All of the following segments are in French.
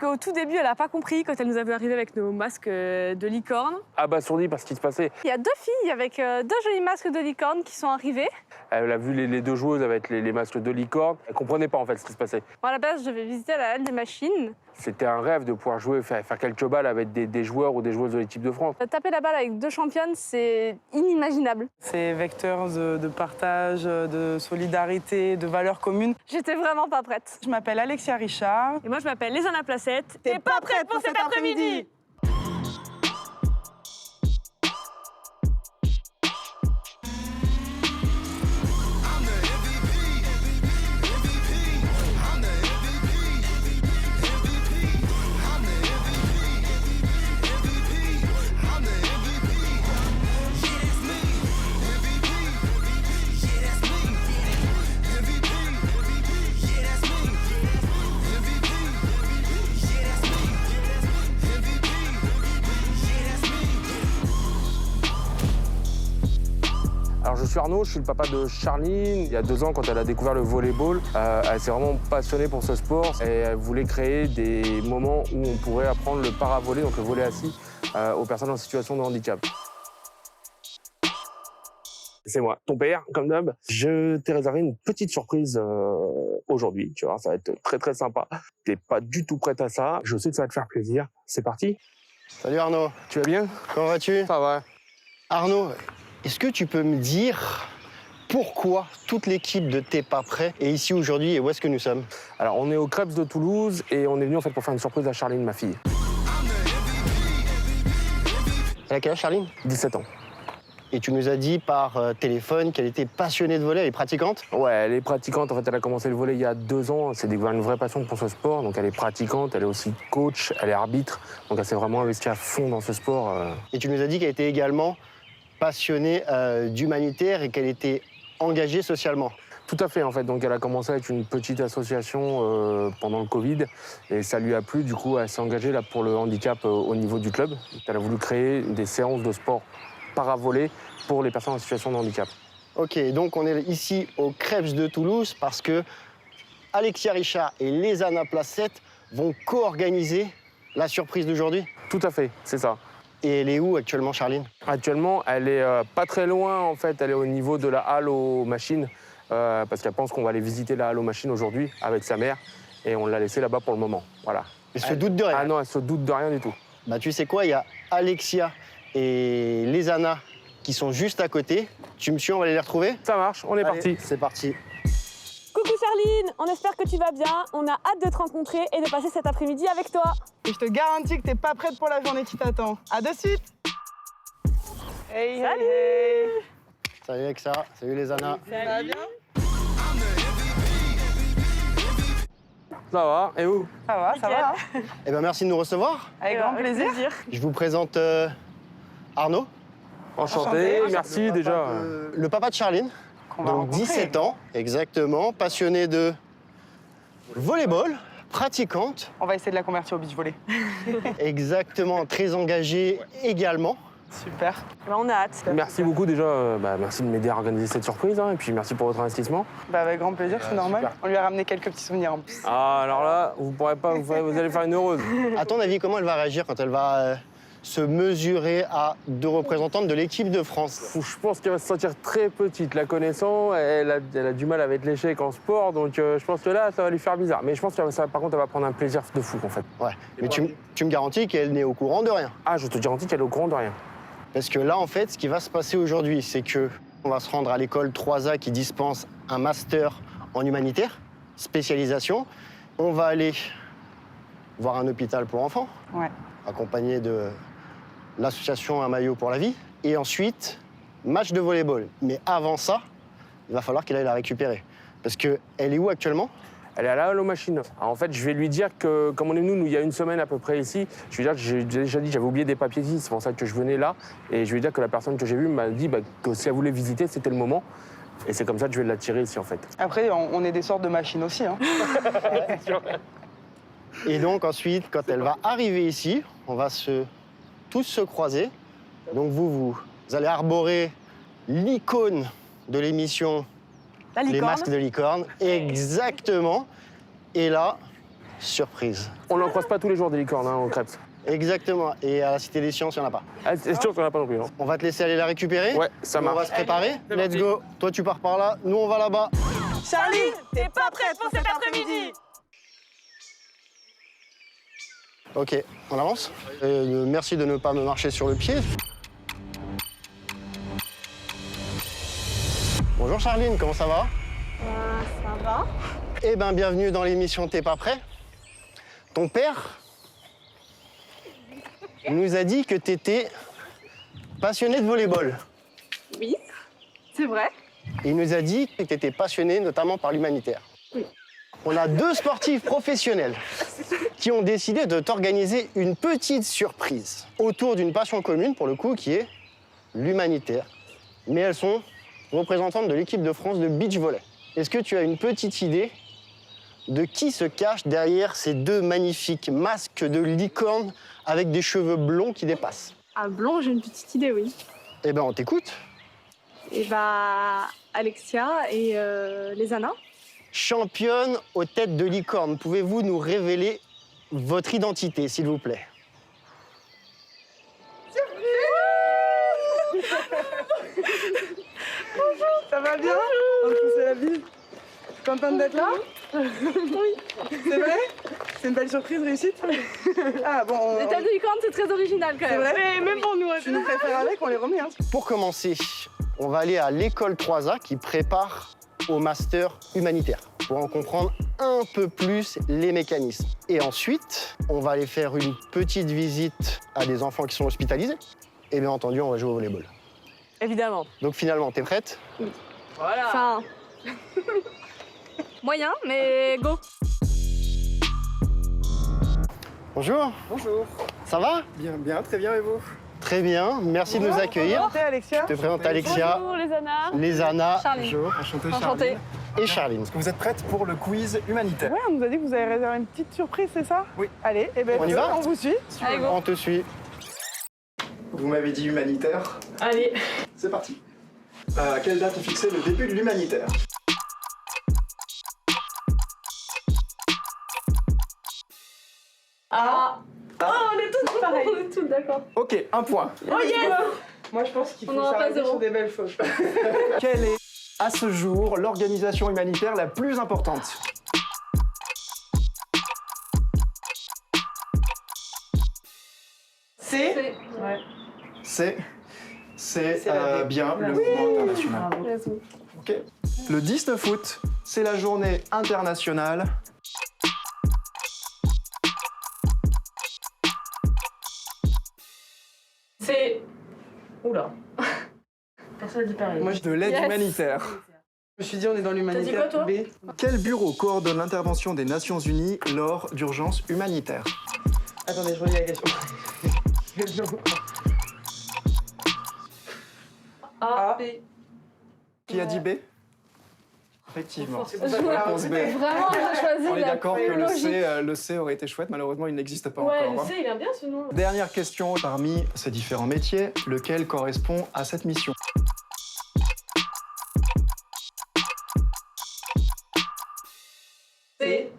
Au tout début, elle n'a pas compris quand elle nous avait arrivé avec nos masques de licorne. Abasourdie par ce qui se passait. Il y a deux filles avec deux jolis masques de licorne qui sont arrivées. Elle a vu les deux joueuses avec les masques de licorne. Elle comprenait pas en fait ce qui se passait. Moi, à la base, je devais visiter la halle des machines. C'était un rêve de pouvoir jouer, faire quelques balles avec des joueurs ou des joueuses de l'équipe de France. Taper la balle avec deux championnes, c'est inimaginable. C'est vecteur de partage, de solidarité, de valeurs communes. J'étais vraiment pas prête. Je m'appelle Alexia Richard. Et moi, je m'appelle Lézana Placette. T'es pas prête pour cet après-midi? Alors je suis Arnaud, je suis le papa de Charline. Il y a 2 ans, quand elle a découvert le volleyball, elle s'est vraiment passionnée pour ce sport et elle voulait créer des moments où on pourrait apprendre le para-volley, donc le volley assis, aux personnes en situation de handicap. C'est moi, ton père, comme d'hab. Je t'ai réservé une petite surprise aujourd'hui, tu vois, ça va être très très sympa. T'es pas du tout prête à ça, je sais que ça va te faire plaisir. C'est parti. Salut Arnaud, Tu vas bien? comment vas-tu? Ça va. Arnaud, est-ce que tu peux me dire pourquoi toute l'équipe de T'es pas prêt est ici aujourd'hui et où est-ce que nous sommes? Alors on est au Krebs de Toulouse et on est venu en fait pour faire une surprise à Charline, ma fille. Elle a quel âge, Charline? 17 ans. Et tu nous as dit par téléphone qu'elle était passionnée de volley, elle est pratiquante? Ouais, elle est pratiquante. En fait, elle a commencé le volley il y a 2 ans. Elle s'est découvert une vraie passion pour ce sport. Donc elle est pratiquante, elle est aussi coach, elle est arbitre. Donc elle s'est vraiment investie à fond dans ce sport. Et tu nous as dit qu'elle était également passionnée d'humanitaire et qu'elle était engagée socialement. Tout à fait, en fait. Donc elle a commencé avec une petite association pendant le Covid et ça lui a plu. Du coup, elle s'est engagée là pour le handicap au niveau du club. Elle a voulu créer des séances de sport para-volley pour les personnes en situation de handicap. Ok, donc on est ici au Krebs de Toulouse parce que Alexia Richard et Lézana Placette vont co-organiser la surprise d'aujourd'hui. Tout à fait, c'est ça. Et elle est où actuellement, Charline? Actuellement, elle est pas très loin, en fait. Elle est au niveau de la halle aux machines parce qu'elle pense qu'on va aller visiter la halle aux machines aujourd'hui avec sa mère et on l'a laissée là-bas pour le moment. Voilà. Elle se doute de rien. Ah non, elle se doute de rien du tout. Bah tu sais quoi, il y a Alexia et Lézana qui sont juste à côté. Tu me suis, on va aller les retrouver? Ça marche, on est Allez, parti. C'est parti. Coucou Charline, on espère que tu vas bien. On a hâte de te rencontrer et de passer cet après-midi avec toi. Et je te garantis que t'es pas prête pour la journée qui t'attend. À de suite. Hey, Salut. hey, hey. Salut Alexia, salut Lézana. Ça va bien? Ça va, et vous? Ça va, ça va. hein. Eh ben merci de nous recevoir. Avec grand plaisir. Je vous présente Arnaud, Enchanté, merci déjà. le papa de Charline. Qu'on va Donc rencontrer. 17 ans, exactement, passionné de volleyball, pratiquante, On va essayer de la convertir au beach volley. exactement, très engagée également. Super. On a hâte. Merci beaucoup déjà, merci de m'aider à organiser cette surprise et puis merci pour votre investissement. Bah, avec grand plaisir, c'est normal. super. On lui a ramené quelques petits souvenirs en plus. Ah alors là, vous pourrez pas, vous allez faire une heureuse. À ton avis, comment elle va réagir quand elle va se mesurer à 2 représentantes de l'équipe de France? Je pense qu'elle va se sentir très petite, la connaissant. Elle a du mal avec l'échec en sport, donc je pense que là, ça va lui faire bizarre. Mais je pense que par contre, elle va prendre un plaisir de fou en fait. Ouais, mais tu me garantis qu'elle n'est au courant de rien. Ah, je te garantis qu'elle est au courant de rien. Parce que là, en fait, ce qui va se passer aujourd'hui, c'est que on va se rendre à l'école 3A qui dispense un master en humanitaire, spécialisation. On va aller voir un hôpital pour enfants, Ouais. accompagné de l'association Un maillot pour la vie. Et ensuite, match de volleyball. Mais avant ça, il va falloir qu'elle aille la récupérer. Parce qu'elle est où actuellement? Elle est à la Halo Machine. Alors, en fait, je vais lui dire que, comme on est venu, nous, il y a une semaine à peu près ici, je vais dire que j'ai déjà dit, j'avais oublié des papiers ici, c'est pour ça que je venais là. Et je vais dire que la personne que j'ai vue m'a dit que si elle voulait visiter, c'était le moment. Et c'est comme ça que je vais l'attirer ici, en fait. Après, on est des sortes de machines aussi. Hein. Et donc ensuite, quand elle va arriver ici, on va tous se croiser. Donc vous allez arborer l'icône de l'émission La Les licorne. masques de licorne. Exactement. Et là, surprise. On n'en croise pas tous les jours des licornes au Crêpes. Exactement. Et à la Cité des Sciences, il n'y en a pas. Ah, c'est sûr qu'on n'a pas non plus. Non. On va te laisser aller la récupérer. Ouais, ça marche. On va se préparer. Let's go. Toi, tu pars par là. Nous, on va là-bas. Charline, t'es pas prête pour cet après-midi? Ok, on avance. Merci de ne pas me marcher sur le pied. Bonjour Charline, comment ça va? Ça va? Eh ben, bienvenue dans l'émission T'es pas prêt? Ton père nous a dit que t'étais passionné de volleyball. Oui, c'est vrai. Il nous a dit que t'étais passionné notamment par l'humanitaire. Oui. On a 2 sportifs professionnels qui ont décidé de t'organiser une petite surprise autour d'une passion commune, pour le coup, qui est l'humanitaire. Mais elles sont représentantes de l'équipe de France de beach volley. Est-ce que tu as une petite idée de qui se cache derrière ces 2 magnifiques masques de licorne avec des cheveux blonds qui dépassent? Ah, blond, j'ai une petite idée, oui. Eh ben, on t'écoute. Et bah, Alexia et les Anna. Championne aux têtes de licorne, pouvez-vous nous révéler votre identité, s'il vous plaît? Ça va bien? On te pousse la bise. Contente d'être là? Oui. C'est vrai? C'est une belle surprise, réussite? Ah bon. Les têtes de licorne, c'est très original quand C'est même. vrai? Mais même pour nous. Tu nous préfères avec, on les remet. Hein. Pour commencer, on va aller à l'école 3A qui prépare au master humanitaire pour en comprendre un peu plus les mécanismes. Et ensuite, on va aller faire une petite visite à des enfants qui sont hospitalisés. Et bien entendu, on va jouer au volleyball. Évidemment. Donc finalement, t'es prête? Voilà. Enfin... moyen, mais go. Bonjour. Bonjour. Ça va? Bien, très bien, et vous? Très bien, merci de nous accueillir. Enchanté, Alexia. Je te présente Alexia, Bonjour les Anna. les Anna Charline. Bonjour, enchanté, Enchantée. Charline. et Charline. Est-ce que vous êtes prête pour le quiz humanitaire? Ouais, on nous a dit que vous avez réservé une petite surprise, c'est ça? Oui. Allez, et ben On y va? on vous suit. Allez, go. On te suit. Vous m'avez dit humanitaire. Allez. C'est parti. À quelle date est fixé le début de l'humanitaire? Ah. Oh, on est tous pareils. On est tous d'accord. Ok, un point. Oh yes. Moi, je pense qu'il On faut n'aura pas s'arrêter zéro. sur des belles choses. Quelle est, à ce jour, l'organisation humanitaire la plus importante? C'est? Ouais. C'est la bien le mouvement international. Let's go. Ok. Le 19 août, c'est la journée internationale. C'est... Oula. Personne n'a dit pareil. Moi, De l'aide Yes. humanitaire. Je me suis dit, on est dans l'humanitaire. T'as dit B. Quel bureau coordonne l'intervention des Nations Unies lors d'urgences humanitaires? Attendez, je relis la question. A, B. Qui a dit B? Effectivement. Réponse B. Vraiment, on a choisi On est la d'accord que plus logique. le C aurait été chouette, malheureusement il n'existe pas Ouais, encore. le C, il aime bien ce nom. Dernière question, parmi ces différents métiers, lequel correspond à cette mission? C.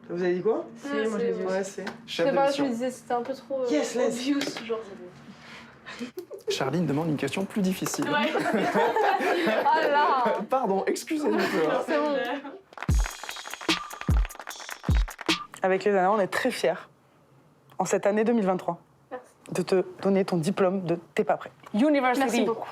Vous avez dit quoi? C, moi j'ai dit Ouais, c'est. Chef C'est de pas, je mission. me disais, c'était un peu trop Yes, let's. obvious, genre. Charline demande une question plus difficile. Ouais. Ah là. Pardon, excusez-moi. C'est bon. Avec les Anna, on est très fiers, en cette année 2023, de te donner ton diplôme de T'es pas prêt. University. Merci beaucoup.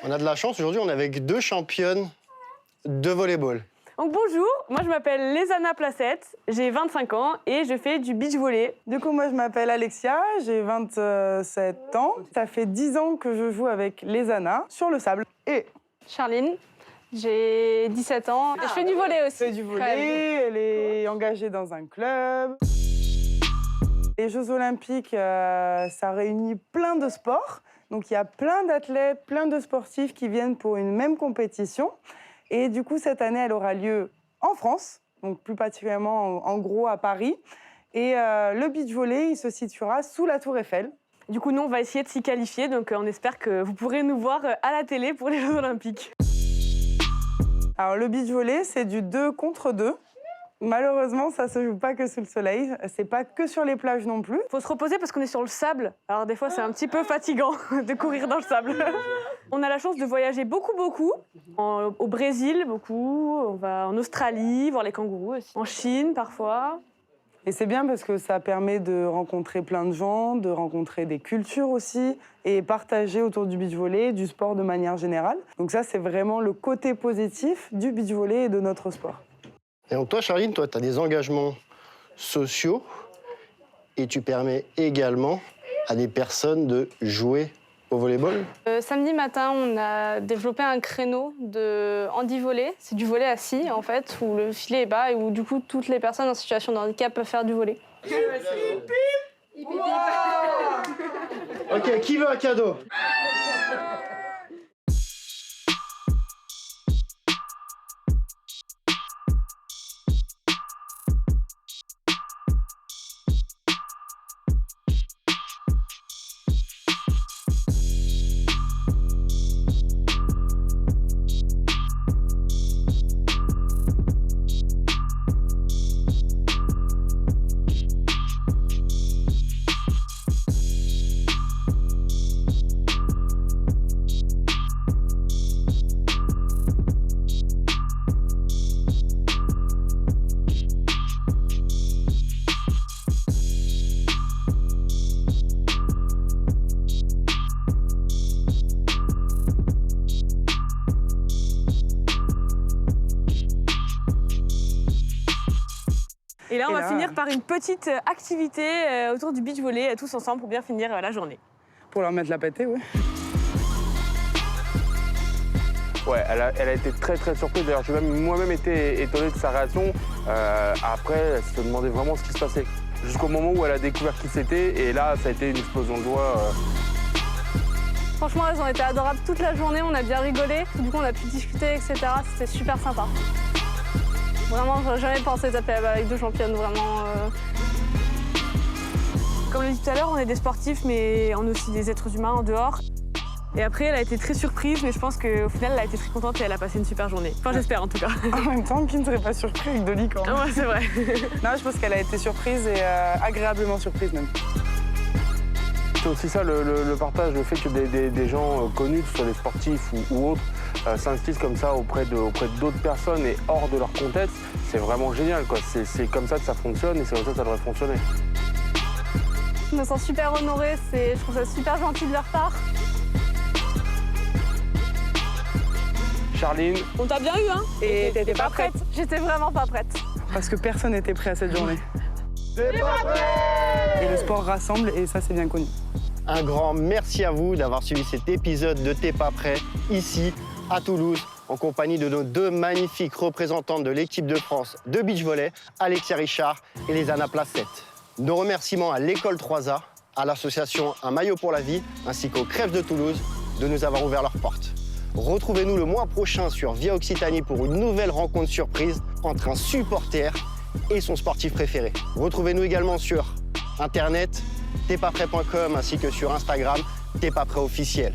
On a de la chance, aujourd'hui on est avec 2 championnes de volleyball. Donc bonjour, moi je m'appelle Lézana Placette, j'ai 25 ans et je fais du beach volley. Du coup, moi, je m'appelle Alexia, j'ai 27 ans. Ça fait 10 ans que je joue avec les Anna sur le sable. Et Charline, J'ai 17 ans et je fais du volley aussi. Elle fait du volley, elle est engagée dans un club. Les Jeux Olympiques, ça réunit plein de sports. Donc il y a plein d'athlètes, plein de sportifs qui viennent pour une même compétition. Et du coup, cette année, elle aura lieu en France, donc plus particulièrement en gros à Paris. Et le beach volley, il se situera sous la Tour Eiffel. Du coup, nous, on va essayer de s'y qualifier, donc on espère que vous pourrez nous voir à la télé pour les Jeux Olympiques. Alors le beach volley, c'est du 2 contre 2. Malheureusement, ça se joue pas que sous le soleil. C'est pas que sur les plages non plus. Faut se reposer parce qu'on est sur le sable. Alors des fois, c'est un petit peu fatigant de courir dans le sable. On a la chance de voyager beaucoup. Au Brésil, beaucoup. On va en Australie, voir les kangourous aussi. En Chine, parfois. Et c'est bien parce que ça permet de rencontrer plein de gens, de rencontrer des cultures aussi, et partager autour du beach volley, du sport de manière générale. Donc ça, c'est vraiment le côté positif du beach volley et de notre sport. Et donc toi, Charline, toi, tu as des engagements sociaux et tu permets également à des personnes de jouer au volleyball. Samedi matin, on a développé un créneau de handi-volley. C'est du volley assis, en fait, où le filet est bas et où, du coup, toutes les personnes en situation de handicap peuvent faire du volley. Ok, qui veut un cadeau? Et là, on Et va là, finir par une petite activité autour du beach volley, tous ensemble, pour bien finir la journée. Pour leur mettre la pâtée, oui. Ouais, elle a été très surprise. D'ailleurs, j'ai même moi-même été étonné de sa réaction. Après, elle se demandait vraiment ce qui se passait. Jusqu'au moment où elle a découvert qui c'était. Et là, ça a été une explosion de joie. Franchement, elles ont été adorables toute la journée. On a bien rigolé. Du coup, on a pu discuter, etc. C'était super sympa. Vraiment, j'aurais jamais pensé taper avec deux championnes, vraiment. Comme je l'ai dit tout à l'heure, on est des sportifs, mais on est aussi des êtres humains en dehors. Et après, elle a été très surprise, mais je pense qu'au final, elle a été très contente et elle a passé une super journée. Enfin, j'espère en tout cas. En même temps, qui ne serait pas surpris avec Dolly quand même. Ouais, c'est vrai. Non, je pense qu'elle a été surprise et agréablement surprise même. C'est aussi ça le partage, le fait que des gens connus, que ce soit des sportifs ou autres, s'investissent comme ça auprès d'autres personnes et hors de leur contexte, c'est vraiment génial, quoi. C'est comme ça que ça fonctionne et c'est comme ça que ça devrait fonctionner. Je me sens super honorée, je trouve ça super gentil de leur part. Charline, On t'a bien eu, hein? Et t'étais pas prête. J'étais vraiment pas prête. Parce que personne n'était prêt à cette journée. Et le sport rassemble et ça, c'est bien connu. Un grand merci à vous d'avoir suivi cet épisode de T'es pas prêt, ici, à Toulouse, en compagnie de nos deux magnifiques représentantes de l'équipe de France de beach volley, Alexia Richard et les Anna Placette. Nos remerciements à l'école 3A, à l'association Un maillot pour la vie, ainsi qu'aux Crèves de Toulouse de nous avoir ouvert leurs portes. Retrouvez-nous le mois prochain sur Via Occitanie pour une nouvelle rencontre surprise entre un supporter et son sportif préféré. Retrouvez-nous également sur Internet, t'espaprêt.com ainsi que sur Instagram, T'es pas prêt officiel.